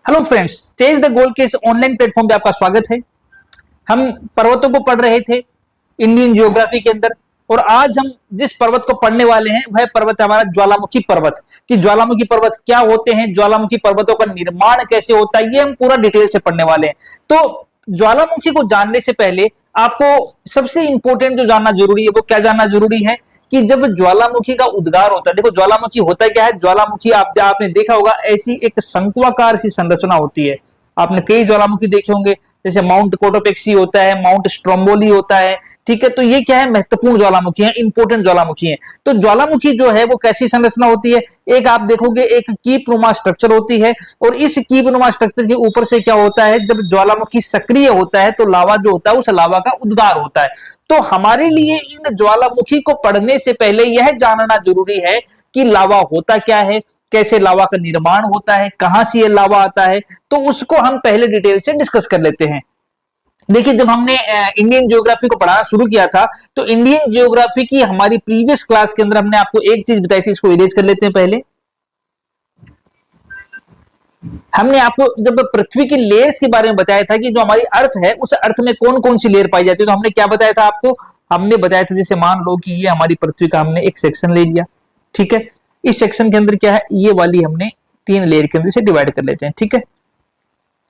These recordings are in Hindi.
Hello friends, chase the goal के इस ऑनलाइन प्लेटफॉर्म पे आपका स्वागत है। हम पर्वतों को पढ़ रहे थे इंडियन ज्योग्राफी के अंदर, और आज हम जिस पर्वत को पढ़ने वाले हैं वह पर्वत है हमारा ज्वालामुखी पर्वत। कि ज्वालामुखी पर्वत क्या होते हैं, ज्वालामुखी पर्वतों का निर्माण कैसे होता है, ये हम पूरा डिटेल से पढ़ने वाले हैं। तो ज्वालामुखी को जानने से पहले आपको सबसे इंपॉर्टेंट जो जानना जरूरी है वो क्या जानना जरूरी है कि जब ज्वालामुखी का उद्गार होता है, देखो ज्वालामुखी होता क्या है। ज्वालामुखी आपने देखा होगा, ऐसी एक शंक्वाकार सी संरचना होती है। आपने कई ज्वालामुखी देखे होंगे, जैसे माउंट कोटोपेक्सी होता है, माउंट स्ट्रोम्बोली होता है, ठीक है। तो ये क्या है, महत्वपूर्ण ज्वालामुखी है, इंपोर्टेंट ज्वालामुखी है। तो ज्वालामुखी जो है वो कैसी संरचना होती है, एक आप देखोगे एक कीपनुमा स्ट्रक्चर होती है, और इस कीपनुमा स्ट्रक्चर के ऊपर से क्या होता है, जब ज्वालामुखी सक्रिय होता है तो लावा जो होता है उस लावा का उद्गार होता है। तो हमारे लिए इन ज्वालामुखी को पढ़ने से पहले यह जानना जरूरी है कि लावा होता क्या है, कैसे लावा का निर्माण होता है, कहां से ये लावा आता है, तो उसको हम पहले डिटेल से डिस्कस कर लेते हैं। देखिए, जब हमने इंडियन ज्योग्राफी को पढ़ाना शुरू किया था तो इंडियन ज्योग्राफी की हमारी प्रीवियस क्लास के अंदर हमने आपको एक चीज बताई थी, इसको इरेज कर लेते हैं। पहले हमने आपको जब पृथ्वी की लेयर्स के बारे में बताया था कि जो हमारी अर्थ है उस अर्थ में कौन कौन सी लेयर पाई जाती है, तो हमने क्या बताया था आपको, हमने बताया था जैसे मान लो कि ये हमारी पृथ्वी का हमने एक सेक्शन ले लिया, ठीक है। इस सेक्शन के अंदर क्या है, ये वाली हमने 3 लेयर के अंदर से डिवाइड कर लेते हैं, ठीक है।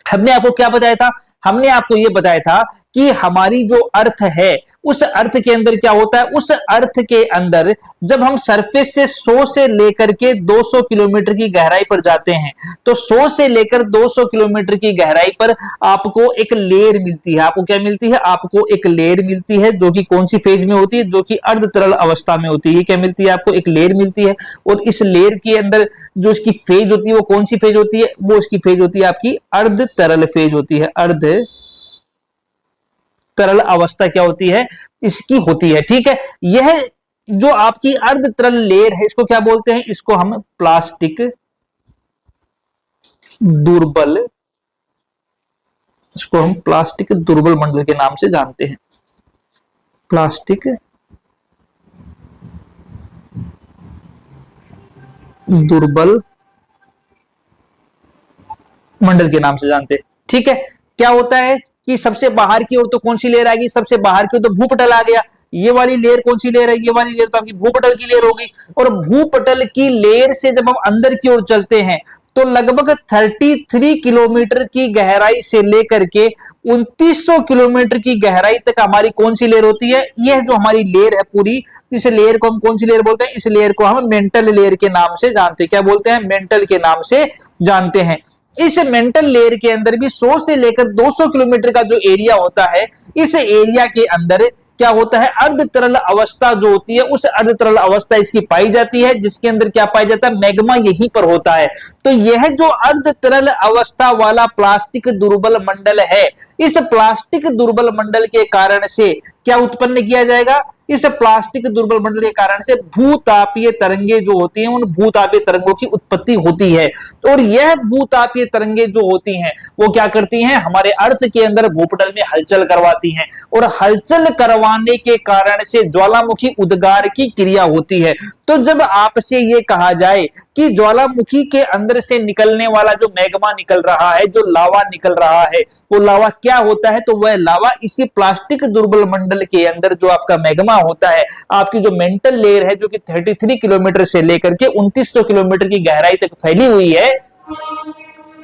हमने आपको क्या बताया था, हमने आपको यह बताया था कि हमारी जो अर्थ है उस अर्थ के अंदर क्या होता है, उस अर्थ के अंदर जब हम सरफेस से 100 से लेकर के 200 किलोमीटर की गहराई पर जाते हैं तो 100 से लेकर 200 किलोमीटर की गहराई पर आपको एक लेयर मिलती है। आपको क्या मिलती है, आपको एक लेयर मिलती है जो कि कौन सी फेज में होती है, जो कि अर्ध तरल अवस्था में होती है। क्या मिलती है, आपको एक लेयर मिलती है, और इस लेयर के अंदर जो इसकी फेज होती है वो कौन सी फेज होती है, वो इसकी फेज होती है आपकी अर्ध तरल फेज होती है। अर्ध तरल अवस्था क्या होती है, इसकी होती है, ठीक है। यह जो आपकी अर्ध तरल लेयर है इसको क्या बोलते हैं, इसको हम प्लास्टिक दुर्बल, इसको हम प्लास्टिक दुर्बल मंडल के नाम से जानते हैं। प्लास्टिक दुर्बल मंडल के नाम से जानते हैं, ठीक है। क्या होता है कि सबसे बाहर की ओर तो कौन सी लेयर आएगी, सबसे बाहर की ओर तो भूपटल आ गया। ये वाली लेयर कौन सी लेयर है, ये वाली लेयर तो आपकी भूपटल की लेयर होगी। और भूपटल की लेयर से जब हम अंदर की ओर चलते हैं तो लगभग 33 किलोमीटर की गहराई से लेकर के 2900 किलोमीटर की गहराई तक हमारी कौन सी लेयर होती है, यह जो हमारी लेयर है पूरी, इस लेयर को हम कौन सी लेयर बोलते हैं, इस लेयर को हम मेंटल लेयर के नाम से जानते हैं। क्या बोलते हैं, मेंटल के नाम से जानते हैं। इस मेंटल लेयर के अंदर भी 100 से लेकर 200 किलोमीटर का जो एरिया होता है, इस एरिया के अंदर क्या होता है, अर्ध तरल अवस्था जो होती है उस अर्ध तरल अवस्था इसकी पाई जाती है, जिसके अंदर क्या पाया जाता है, मैग्मा यहीं पर होता है। तो यह जो अर्ध तरल अवस्था वाला प्लास्टिक दुर्बल मंडल है, इस प्लास्टिक दुर्बल मंडल के कारण से क्या उत्पन्न किया जाएगा, इस प्लास्टिक दुर्बल मंडल के कारण से भूतापीय तरंगे जो होती हैं, उन भूतापीय तरंगों की उत्पत्ति होती है। और यह भूतापीय तरंगे जो होती हैं वो क्या करती हैं, हमारे अर्थ के अंदर भूपटल में हलचल करवाती हैं, और हलचल करवाने के कारण से ज्वालामुखी उद्गार की क्रिया होती है। तो जब आपसे ये कहा जाए कि ज्वालामुखी के अंदर से निकलने वाला जो मैग्मा निकल रहा है, जो लावा निकल रहा है, वो लावा क्या होता है, तो वह लावा इसी प्लास्टिक दुर्बल मंडल के अंदर जो आपका मैग्मा होता है, आपकी जो मेंटल लेयर है जो कि 33 किलोमीटर से लेकर के 2900 किलोमीटर की गहराई तक फैली हुई है,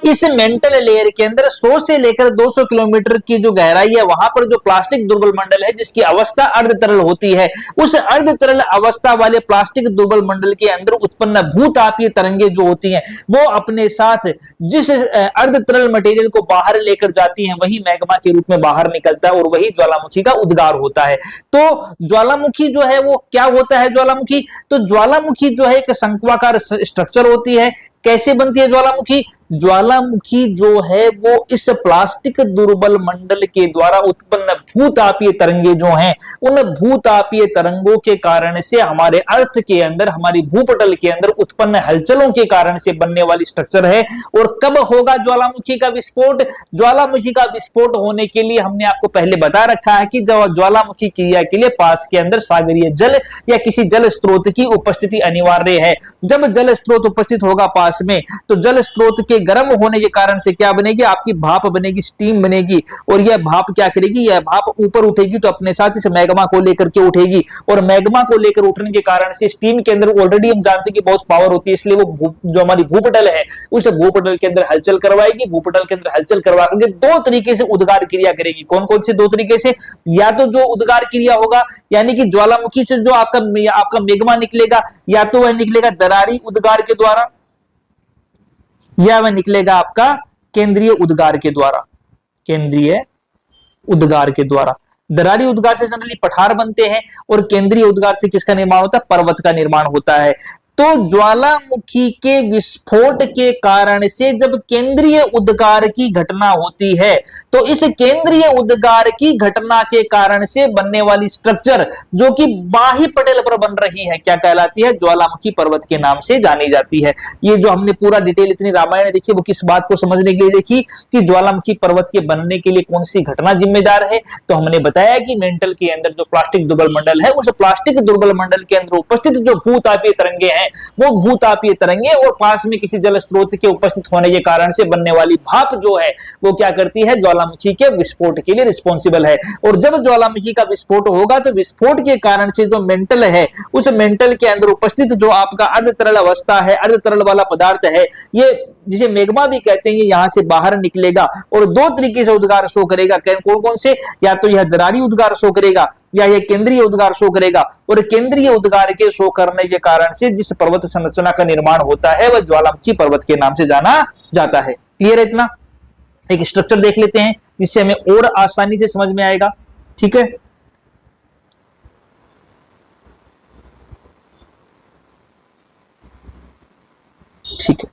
इस मेंटल लेयर के अंदर 100 से लेकर 200 किलोमीटर की जो गहराई है वहां पर जो प्लास्टिक दुर्बल मंडल है जिसकी अवस्था अर्ध तरल होती है, उस अर्ध तरल अवस्था वाले प्लास्टिक दुर्बल मंडल के अंदर उत्पन्न भूतापीय तरंगे जो होती हैं वो अपने साथ जिस अर्ध तरल मटेरियल को बाहर लेकर जाती हैं वही मैग्मा के रूप में बाहर निकलता है, और वही ज्वालामुखी का उद्गार होता है। तो ज्वालामुखी जो है वो क्या होता है, ज्वालामुखी, तो ज्वालामुखी जो है एक शंक्वाकार स्ट्रक्चर होती है। कैसे बनती है ज्वालामुखी, ज्वालामुखी जो है वो इस प्लास्टिक दुर्बल मंडल के द्वारा उत्पन्न भूतापीय तरंगे जो हैं, उन भूतापीय तरंगों के कारण से हमारे अर्थ के अंदर, हमारी भूपटल के अंदर उत्पन्न हलचलों के कारण से बनने वाली स्ट्रक्चर है। और कब होगा ज्वालामुखी का विस्फोट, ज्वालामुखी का विस्फोट होने के लिए हमने आपको पहले बता रखा है कि ज्वालामुखी क्रिया के लिए पास के अंदर सागरीय जल या किसी जल स्रोत की उपस्थिति अनिवार्य है। जब जल स्रोत उपस्थित होगा पास में, तो जल स्रोत उसके गर्म होने के कारण से क्या बनेगी, आपकी भाप बनेगी, स्टीम बनेगी, और यह भाप क्या करेगी, यह भाप ऊपर उठेगी तो अपने साथ इस मैग्मा को लेकर के उठेगी, और मैग्मा को लेकर उठने के कारण से स्टीम के अंदर ऑलरेडी हम जानते हैं कि बहुत पावर होती है, इसलिए वो जो हमारी भूपटल है उस भूपटल के अंदर हलचल करवाएगी। भूपटल के अंदर हलचल करवा करके दो तरीके से उद्गार क्रिया करेगी। कौन कौन से दो तरीके से, या तो जो उद्गार क्रिया होगा यानी कि ज्वालामुखी से जो आपका मेग्मा निकलेगा, या तो वह निकलेगा दरारी उद्गार के द्वारा, या वह निकलेगा आपका केंद्रीय उद्गार के द्वारा, केंद्रीय उद्गार के द्वारा। दरारी उद्गार से जनरली पठार बनते हैं, और केंद्रीय उद्गार से किसका निर्माण होता है, पर्वत का निर्माण होता है। तो ज्वालामुखी के विस्फोट के कारण से जब केंद्रीय उद्गार की घटना होती है, तो इस केंद्रीय उद्गार की घटना के कारण से बनने वाली स्ट्रक्चर जो कि बाह्य पटल पर बन रही है, क्या कहलाती है, ज्वालामुखी पर्वत के नाम से जानी जाती है। ये जो हमने पूरा डिटेल इतनी रामायण देखी, वो किस बात को समझने के लिए देखी कि ज्वालामुखी पर्वत के बनने के लिए कौन सी घटना जिम्मेदार है। तो हमने बताया कि मेंटल के अंदर जो प्लास्टिक दुर्बल मंडल है, उस प्लास्टिक दुर्बल मंडल के अंदर उपस्थित जो भूतापीय तरंगे हैं, वो भूतापीय तरंगे और पास में किसी जल स्रोत के उपस्थित होने के कारण से बनने वाली भाप जो है वो क्या करती है, ज्वालामुखी के विस्फोट के लिए रिस्पॉन्सिबल है। और जब ज्वालामुखी का विस्फोट होगा तो विस्फोट के कारण से जो मेंटल है, उस मेंटल के अंदर उपस्थित जो आपका अर्ध तरल अवस्था है, अर्ध तरल वाला पदार्थ है, ये जिसे मेग्मा भी कहते हैं, ये यहां से बाहर निकलेगा और दो तरीके से उद्गार शो करेगा। कौन कौन से, या तो यह दरारी उद्गार शो करेगा, या यह केंद्रीय उद्गार शो करेगा। और केंद्रीय उद्गार के शो करने के कारण से जिस पर्वत संरचना का निर्माण होता है वह ज्वालामुखी पर्वत के नाम से जाना जाता है। क्लियर है इतना? एक स्ट्रक्चर देख लेते हैं जिससे हमें और आसानी से समझ में आएगा। ठीक है, ठीक है।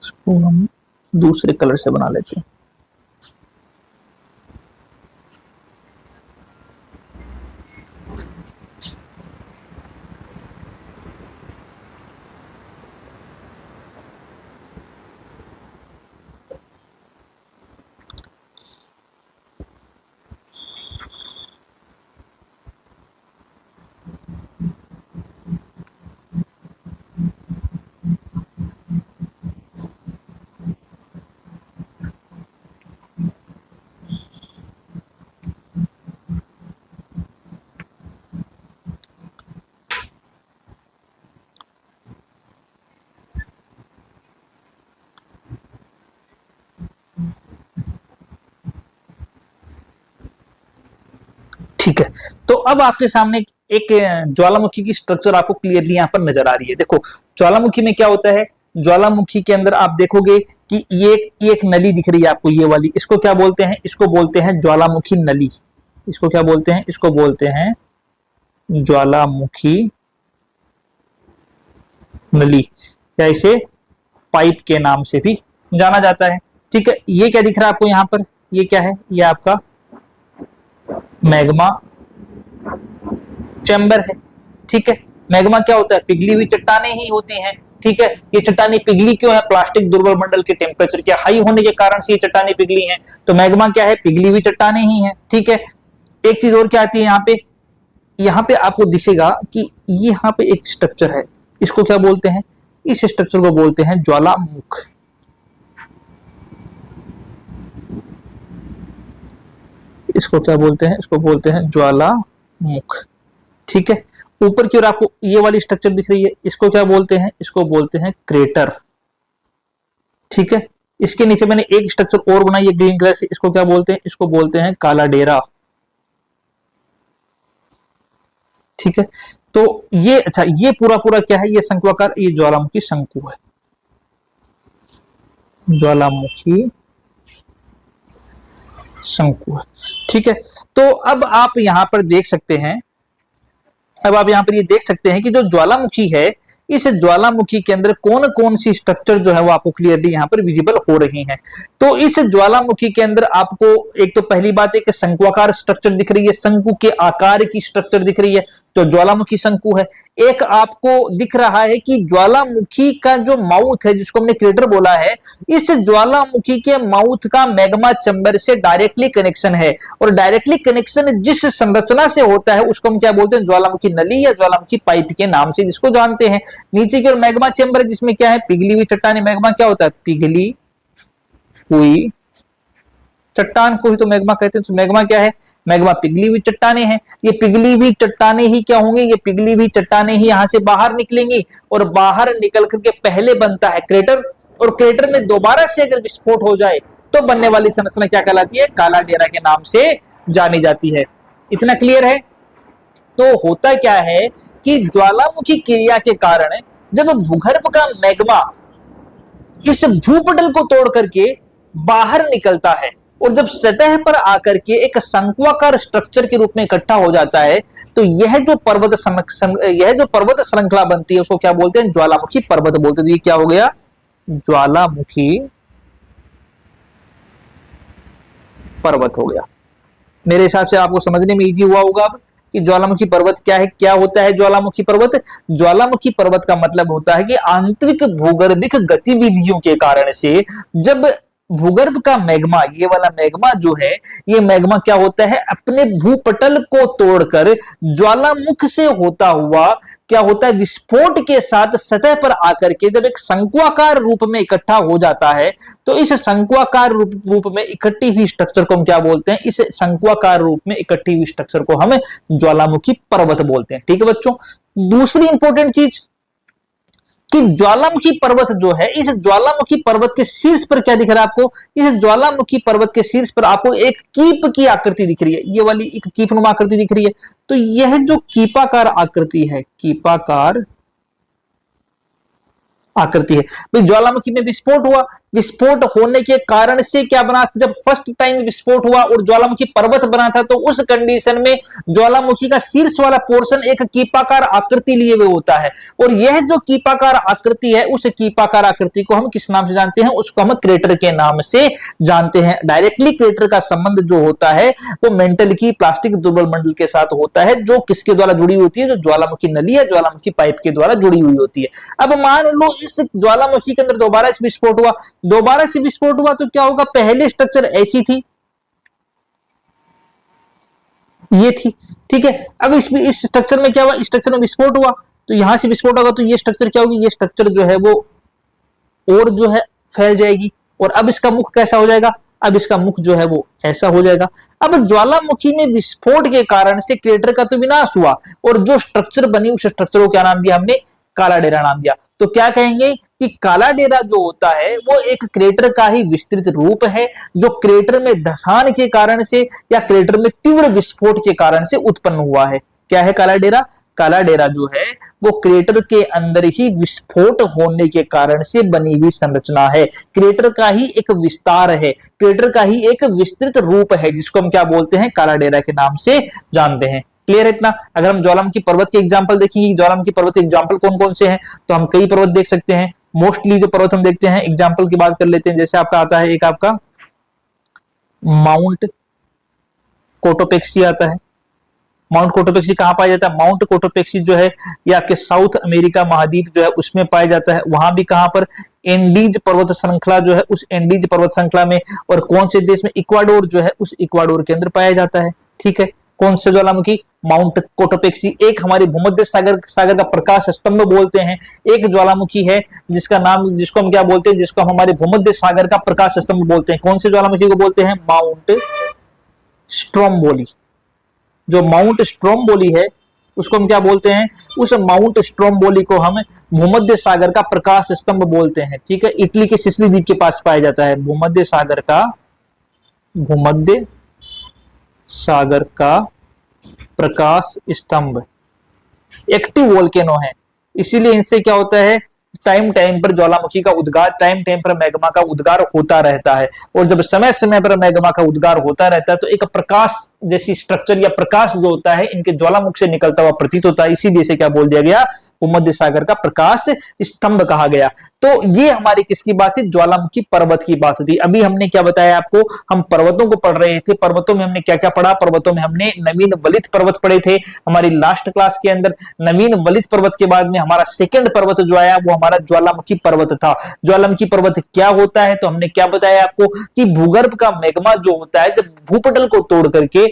इसको हम दूसरे कलर से बना लेते हैं। ठीक है, तो अब आपके सामने एक ज्वालामुखी की स्ट्रक्चर आपको क्लियरली यहां पर नजर आ रही है। देखो ज्वालामुखी में क्या होता है, ज्वालामुखी के अंदर आप देखोगे कि ये एक नली दिख रही है आपको, ये वाली, इसको क्या बोलते हैं, इसको बोलते हैं ज्वालामुखी नली। इसको क्या बोलते हैं, इसको बोलते हैं ज्वालामुखी नली, या इसे पाइप के नाम से भी जाना जाता है। ठीक है, ये क्या दिख रहा है आपको यहाँ पर, ये क्या है, ये आपका मैग्मा चैम्बर है। ठीक है, मैग्मा क्या होता है, पिघली हुई चट्टानें ही होती हैं। ठीक है, ये चट्टानें पिघली क्यों है, प्लास्टिक दुर्बल मंडल के टेम्परेचर के हाई होने के कारण से ये चट्टानें पिघली हैं। तो मैग्मा क्या है, पिघली हुई चट्टानें ही हैं। ठीक है, एक चीज और क्या आती है यहाँ पे आपको दिखेगा कि यहाँ पे एक स्ट्रक्चर है, इसको क्या बोलते हैं, इस स्ट्रक्चर को बोलते हैं ज्वालामुख। इसको क्या बोलते हैं, इसको बोलते हैं ज्वालामुख। ठीक है, ऊपर की ओर आपको ये वाली स्ट्रक्चर दिख रही है, इसको क्या बोलते हैं, इसको बोलते हैं क्रेटर। ठीक है, इसके नीचे मैंने एक स्ट्रक्चर और बनाई है ग्रीन कलर से, इसको क्या बोलते हैं, इसको बोलते हैं काला डेरा। ठीक है, तो ये अच्छा, ये पूरा पूरा क्या है, ये शंकुआकार, ये ज्वालामुखी शंकु है, ज्वालामुखी शंकु है। ठीक है, तो अब आप यहां पर देख सकते हैं, अब आप यहां पर ये देख सकते हैं कि जो ज्वालामुखी है इस ज्वालामुखी के अंदर कौन कौन सी स्ट्रक्चर जो है वो आपको क्लियरली यहाँ पर विजिबल हो रही हैं। तो इस ज्वालामुखी के अंदर आपको एक तो पहली बात है कि शंकुआकार स्ट्रक्चर दिख रही है, शंकु के आकार की स्ट्रक्चर दिख रही है, तो ज्वालामुखी शंकु है। एक आपको दिख रहा है कि ज्वालामुखी का जो माउथ है, जिसको हमने क्रेटर बोला है, इस ज्वालामुखी के माउथ का मैग्मा चैम्बर से डायरेक्टली कनेक्शन है, और डायरेक्टली कनेक्शन जिस संरचना से होता है उसको हम क्या बोलते हैं, ज्वालामुखी नली या ज्वालामुखी पाइप के नाम से जिसको जानते हैं। नीचे की ओर मैग्मा चैम्बर है, जिसमें क्या है, पिघली हुई चट्टाने। मैग्मा क्या होता है, पिघली हुई चट्टान को ही तो मैग्मा कहते हैं। तो मैग्मा क्या है, मैग्मा पिघली हुई चट्टाने हैं। ये पिघली हुई चट्टाने ही क्या होंगे, ये पिघली हुई चट्टाने ही यहां से बाहर निकलेंगी, और बाहर निकल करके पहले बनता है क्रेटर, और क्रेटर में दोबारा से अगर विस्फोट हो जाए तो बनने वाली संरचना क्या कहलाती है, काला डेरा के नाम से जानी जाती है। इतना क्लियर है। तो होता क्या है कि ज्वालामुखी क्रिया के कारण जब भूगर्भ का मैग्मा इस भूपटल को तोड़ करके बाहर निकलता है, और जब सतह पर आकर के एक शंक्वाकार स्ट्रक्चर के रूप में इकट्ठा हो जाता है, तो यह जो पर्वत श्रृंखला बनती है उसको क्या बोलते हैं, ज्वालामुखी पर्वत बोलते हैं। तो ये क्या हो गया, ज्वालामुखी पर्वत हो गया। मेरे हिसाब से आपको समझने में इजी हुआ होगा अब कि ज्वालामुखी पर्वत क्या है, क्या होता है ज्वालामुखी पर्वत। ज्वालामुखी पर्वत का मतलब होता है कि आंतरिक भूगर्भिक गतिविधियों के कारण से जब भूगर्भ का मैग्मा, ये वाला मैग्मा जो है, ये मैग्मा क्या होता है, अपने भूपटल को तोड़कर ज्वालामुख से होता हुआ क्या होता है, विस्फोट के साथ सतह पर आकर के जब एक शंक्वाकार रूप में इकट्ठा हो जाता है, तो इस शंक्वाकार रूप में इकट्ठी हुई स्ट्रक्चर को हम क्या बोलते हैं, इस शंक्वाकार रूप में इकट्ठी हुई स्ट्रक्चर को हम ज्वालामुखी पर्वत बोलते हैं। ठीक है बच्चों। दूसरी इंपॉर्टेंट चीज कि ज्वालामुखी पर्वत जो है, इस ज्वालामुखी पर्वत के शीर्ष पर क्या दिख रहा है आपको, इस ज्वालामुखी पर्वत के शीर्ष पर आपको एक कीप की आकृति दिख रही है, ये वाली एक कीप नुमा आकृति दिख रही है। तो यह जो कीपाकार आकृति है, कीपाकार आकृति है भाई, ज्वालामुखी में विस्फोट हुआ, विस्फोट होने के कारण से क्या बना, जब फर्स्ट टाइम विस्फोट हुआ और ज्वालामुखी पर्वत बना था, तो उस कंडीशन में ज्वालामुखी का शीर्ष वाला पोर्शन एक कीपाकार आकृति लिए हुए होता है, और यह जो कीपाकार आकृति है, उस कीपाकार आकृति को हम किस नाम से जानते हैं, उसको हम क्रेटर के नाम से जानते हैं। डायरेक्टली क्रेटर का संबंध जो होता है वो मेंटल की प्लास्टिक दुर्बल मंडल के साथ होता है, जो किसके द्वारा जुड़ी होती है, जो ज्वालामुखी नली या ज्वालामुखी पाइप के द्वारा जुड़ी हुई होती है। अब मान लो इस ज्वालामुखी के अंदर दोबारा से विस्फोट हुआ, दोबारा से विस्फोट हुआ तो क्या होगा, पहले स्ट्रक्चर ऐसी थी, ये थी, ठीक है। अब इस स्ट्रक्चर में क्या हुआ, स्ट्रक्चर में विस्फोट हुआ, तो यहां से विस्फोट होगा, तो ये स्ट्रक्चर क्या होगी, ये स्ट्रक्चर जो है वो और जो है फैल जाएगी, और अब इसका मुख कैसा हो जाएगा, अब इसका मुख जो है वो ऐसा हो जाएगा। अब ज्वालामुखी में विस्फोट के कारण से क्रेटर का तो विनाश हुआ, और जो स्ट्रक्चर बनी उस स्ट्रक्चर को क्या नाम दिया हमने, काला डेरा नाम दिया। तो क्या कहेंगे कि काला डेरा जो होता है वो एक क्रेटर का ही विस्तृत रूप है, जो क्रेटर में धंसान के कारण से या क्रेटर में तीव्र विस्फोट के कारण से उत्पन्न हुआ है। क्या है काला डेरा, काला डेरा जो है वो क्रेटर के अंदर ही विस्फोट होने के कारण से बनी हुई संरचना है, क्रेटर का ही एक विस्तार है, क्रेटर का ही एक विस्तृत रूप है, जिसको हम क्या बोलते हैं, काला डेरा के नाम से जानते हैं। क्लियर है इतना। अगर हम ज्वालामुखी पर्वत के एग्जांपल देखेंगे, ज्वालामुखी पर्वत के एग्जांपल कौन कौन से हैं, तो हम कई पर्वत देख सकते हैं। मोस्टली जो पर्वत हम देखते हैं, एग्जांपल की बात कर लेते हैं, जैसे आपका आता है एक आपका माउंट कोटोपेक्सी आता है। माउंट कोटोपेक्सी कहां पाया जाता है, माउंट कोटोपेक्सी जो है ये आपके साउथ अमेरिका महाद्वीप जो है उसमें पाया जाता है। वहां भी कहां पर, एंडीज पर्वत श्रृंखला जो है, उस एंडीज पर्वत श्रृंखला में, और कौन से देश में, इक्वाडोर जो है, उस इक्वाडोर के अंदर पाया जाता है। ठीक है। कौन से ज्वालामुखी, माउंट कोटोपेक्सी। एक हमारे भूमध्य सागर का प्रकाश स्तंभ बोलते हैं, एक ज्वालामुखी है जिसका नाम, जिसको हम क्या बोलते हैं, जिसको हम हमारे भूमध्य सागर का प्रकाश स्तंभ बोलते हैं। कौन से ज्वालामुखी को बोलते हैं, माउंट स्ट्रोम्बोली। जो माउंट स्ट्रोम्बोली है उसको हम क्या बोलते हैं, उस माउंट स्ट्रोम्बोली को हम भूमध्य सागर का प्रकाश स्तंभ बोलते हैं। ठीक है। इटली के सिसिली द्वीप के पास पाया जाता है, भूमध्य सागर का प्रकाश स्तंभ। एक्टिव वोल्केनो है, इसीलिए इनसे क्या होता है, टाइम टाइम पर ज्वालामुखी का उद्गार, टाइम टाइम पर मैग्मा का उद्गार होता रहता है। और जब समय समय पर मैग्मा का उद्गार होता रहता है तो एक प्रकाश जैसी स्ट्रक्चर या प्रकाश जो होता है इनके ज्वालामुख से निकलता हुआ प्रतीत होता है, इसीलिए इसे क्या बोल दिया गया, भूमध्य सागर का प्रकाश स्तंभ कहा गया। तो ये हमारी किसकी बात थी, ज्वालामुखी पर्वत की बात थी। अभी हमने क्या बताया आपको, हम पर्वतों को पढ़ रहे थे। पर्वतों में हमने क्या क्या पढ़ा, पर्वतों में हमने नवीन वलित पर्वत पढ़े थे हमारी लास्ट क्लास के अंदर। नवीन वलित पर्वत के बाद में हमारा सेकंड पर्वत जो आया वो हमारा ज्वालामुखी पर्वत था। ज्वालामुखी पर्वत क्या होता है, तो हमने क्या बताया आपको कि भूगर्भ का मैग्मा जो होता है जब भूपटल को तोड़ करके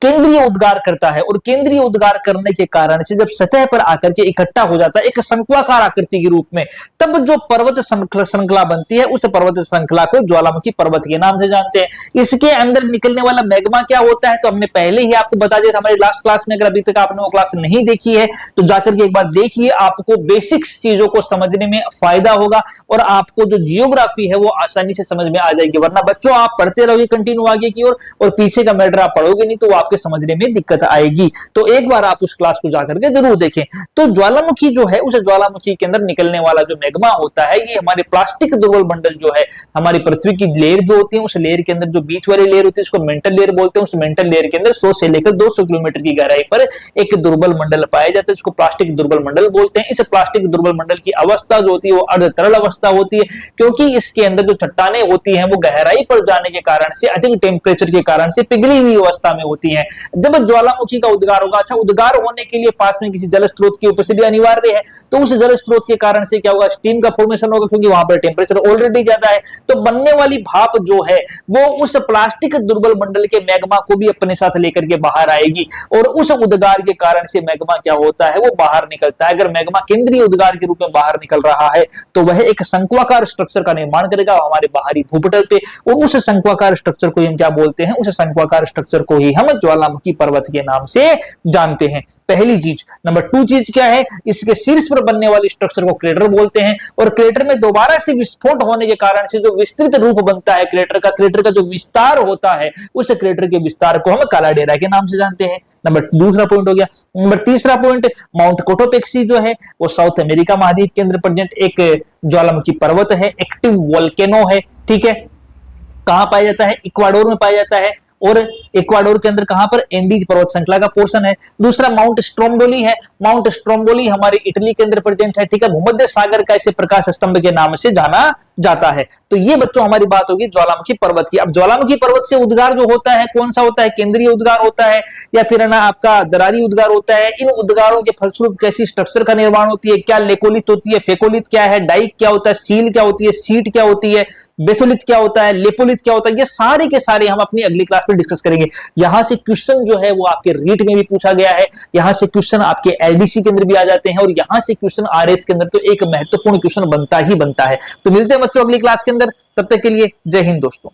केंद्रीय उद्गार करता है, और केंद्रीय उद्गार करने के कारण से जब सतह पर आकर के इकट्ठा हो जाता है एक शंक्वाकार आकृति के रूप में, तब जो पर्वत श्रृंखला बनती है उस पर्वत श्रृंखला को ज्वालामुखी पर्वत के नाम से जानते हैं। इसके अंदर निकलने वाला मैग्मा क्या होता है, तो हमने पहले ही आपको बता दिया था हमारी लास्ट क्लास में। अगर अभी तक आपने वो क्लास नहीं देखी है तो जाकर के एक बार देखिए, आपको बेसिक्स चीजों को समझने में फायदा होगा और आपको जो जियोग्राफी है वो आसानी से समझ में आ जाएगी। वरना बच्चों आप पढ़ते रहोगे कंटिन्यू आगे की ओर और पीछे का मैटर आप पढ़ोगे नहीं तो आपके समझने में दिक्कत आएगी। तो एक बार आप उस क्लास को जाकर के जरूर देखें। तो ज्वालामुखी जो है, उस ज्वालामुखी के अंदर निकलने वाला जो मैग्मा होता है ये हमारे प्लास्टिक दुर्बल मंडल जो है, हमारी पृथ्वी की लेयर जो होती है उस लेयर के अंदर जो बीच वाली लेयर होती है उसको मेंटल लेयर बोलते हैं। उस मेंटल लेयर के अंदर 100 से लेकर 200 किलोमीटर की गहराई पर एक दुर्बल मंडल पाया जाता है, इसको प्लास्टिक दुर्बल मंडल बोलते हैं। इस प्लास्टिक दुर्बल मंडल की अवस्था जो होती है वो अर्ध तरल अवस्था होती है, क्योंकि इसके अंदर जो चट्टानें होती हैं वो गहराई पर जाने के कारण से, अधिक टेम्परेचर के कारण से पिघली हुई अवस्था में होती है। जब ज्वालामुखी का उद्गार होगा, अच्छा उद्गार होने के लिए पास में किसी जल स्रोत की उपस्थिति अनिवार्य है, तो उस जल स्रोत के कारण से क्या होगा, स्टीम का फॉर्मेशन होगा, क्योंकि वहां पर टेम्परेचर ऑलरेडी ज्यादा है। तो बनने वाली भाप जो है वो उस प्लास्टिक दुर्बल मंडल के मैग्मा को भी अपने साथ लेकर के बाहर आएगी, और उस उद्गार के कारण से मैग्मा क्या होता है वो बाहर निकलता है। अगर मैग्मा केंद्रीय उद्गार के रूप में बाहर निकल रहा है तो वह एक शंक्वाकार स्ट्रक्चर का निर्माण करेगा हमारे बाहरी भूपटल पे, और उस शंक्वाकार स्ट्रक्चर को हम क्या बोलते हैं, उस शंक्वाकार स्ट्रक्चर को ही हम ज्वालामुखी पर्वत के नाम से जानते हैं। पहली चीज। नंबर 2 चीज क्या है, इसके शीर्ष पर बनने वाली स्ट्रक्चर को क्रेटर बोलते हैं, और क्रेटर में दोबारा से विस्फोट होने के कारण से जो विस्तृत रूप बनता है क्रेटर का जो विस्तार होता है उस क्रेटर के विस्तार को हम काला डेरा के नाम से जानते हैं। नंबर दूसरा पॉइंट हो गया। नंबर तीसरा पॉइंट, माउंट कोटोपेक्सी जो है वो साउथ अमेरिका महाद्वीप के अंदर प्रेजेंट एक ज्वालामुखी पर्वत है, एक्टिव वोल्केनो है। ठीक है, कहां पाया जाता है, इक्वाडोर में पाया जाता है, और इक्वाडोर के अंदर कहां पर, एंडीज पर्वत श्रृंखला का पोर्शन है। दूसरा माउंट स्ट्रोम्बोली है, माउंट स्ट्रोम्बोली हमारे इटली के अंदर प्रेजेंट है। ठीक है, भूमध्य सागर का इसे प्रकाश स्तंभ के नाम से जाना जाता है। तो ये बच्चों हमारी बात होगी ज्वालामुखी पर्वत की। अब ज्वालामुखी पर्वत से उद्गार जो होता है कौन सा होता है, केंद्रीय उद्गार होता है या फिर ना आपका दरारी उद्गार होता है। इन उद्गारों के फलस्वरूप कैसी स्ट्रक्चर का निर्माण होती है, क्या लेकोलिथ होती है, फेकोलिथ क्या है, डाइक क्या होता है, सील क्या होती है, सीट क्या होती है, बेथोलिथ क्या होता है, लेपोलिथ क्या होता है, ये सारे के सारे हम अपनी अगली क्लास में डिस्कस करेंगे। यहां से क्वेश्चन जो है वो आपके रीट में भी पूछा गया है, यहां से क्वेश्चन आपके एलडीसी के अंदर भी आ जाते हैं, और यहां से क्वेश्चन आरएस के अंदर तो एक महत्वपूर्ण क्वेश्चन बनता ही बनता है। तो मिलते हैं बच्चों अगली क्लास के अंदर, तब तक के लिए जय हिंद दोस्तों।